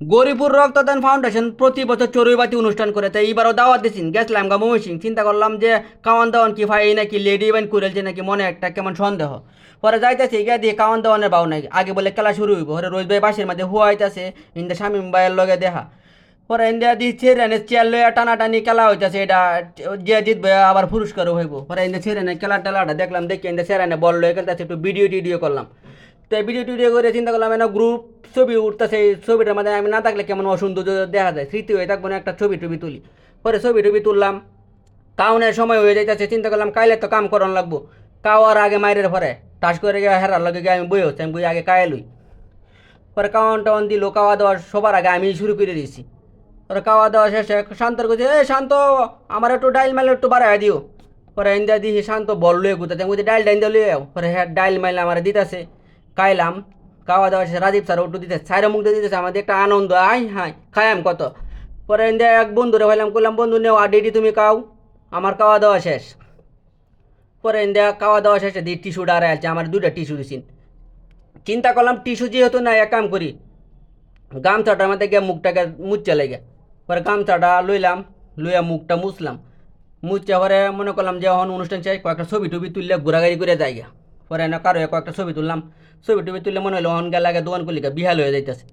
গরিপুর রক্তদান ফাউন্ডেশন প্রতি বছর চড়ুইবাতি অনুষ্ঠান করে, তাই এবারও দাওয়াত দিয়েছেন। গেছিলাম গা ময়মনসিং, চিন্তা করলাম যে কাওয়ান দাওয়ান কি ভাই নাকি লেডি ইভেন্ট করেছে নাকি, মনে একটা কেমন সন্দেহ। পরে যাইতেছে গিয়ে দিয়ে কাওয়ান দাওয়ানের বাউ নাই, আগে বলে খেলা শুরু হইব। পরে রোজ ভাই বাসের মধ্যে হুয়াইতেছে, ইন্দা শামিম ভাইয়ের লগে দেখা। পরে ইন্ডিয়া দিচ্ছে রেনে চেয়ার লইয়া টানাটানি খেলা হইতেছে, এটা যে জিতবে আবার পুরস্কারও হইব। পরে ইন্দা ছেড়ে খেলা টেলাটা দেখলাম, দেখি ইন্দা সেরানে বল লয়ে খেলতেছে, একটু ভিডিও টিডিও করলাম। তো ভিডিও টিডিও করে চিন্তা করলাম না, গ্রুপ ছবি উঠতেছে, এই ছবিটার মধ্যে আমি না থাকলে কেমন অসুন্দর দেখা যায়, স্মৃতি হয়ে থাকবো না, একটা ছবি টবি তুলি। পরে ছবি টবি তুললাম, কাউনের সময় হয়ে যাইতেছে, চিন্তা করলাম কাইলে তো কাম করান লাগবো। কাওয়ার আগে মাইরের পরে টাস করে গিয়ে হেরার লগে গিয়ে আমি বই হচ্ছে, আমি বই আগে কায়ে লই। পরে কাওয়ান টাওয়ান দিল, খাওয়া দাওয়া সবার আগে আমি শুরু করে দিয়েছি। পরে খাওয়া দাওয়া শেষে শান্তর কাছে, এ শান্ত, আমার একটু ডাইল মাইল একটু বাড়াই দিও। পরে ইন্দা দিহি শান্ত বল লয়ে গুতাতে, আমি ডাইল ডাইল দিয়ে লয়ে যাও। পরে হ্যাঁ ডাইল মাইল আমার দিতেছে, খাইলাম। খাওয়া দাওয়া শেষে রাজীব স্যার একটু দিতেছে, ছাইরা মুখ দিয়ে দিতেছে, আমাদের একটা আনন্দ, আই হাই খাইয়াম কত। পরে ইন্দা এক বন্ধুরে ভাইলাম, করলাম বন্ধু নেও আর ডিডি তুমি খাও, আমার খাওয়া দাওয়া শেষ। পরে ইন্দা খাওয়া দাওয়া শেষে দিয়ে টিস্যু ডারে আছে, আমার দুইটা টিস্যু দিছিন। চিন্তা করলাম টিস্যু যেহেতু না, এক কাম করি, গামছাটার মধ্যে গিয়ে মুখটাকে মুচ্ছে লেগে। পরে গামছাটা লইলাম, লইয়া মুখটা মুছলাম। মুছে পরে মনে করলাম যে এখন অনুষ্ঠান শেষ, কয়েকটা ছবি টবি তুললে ঘোরাঘুরি করে যাই গা। পরে না কারো কয়েকটা ছবি তুললাম, ছবি টবি তুললে মনে হলো অন গেলে দোকান করলি বিহাল হয়ে যাইতেছে।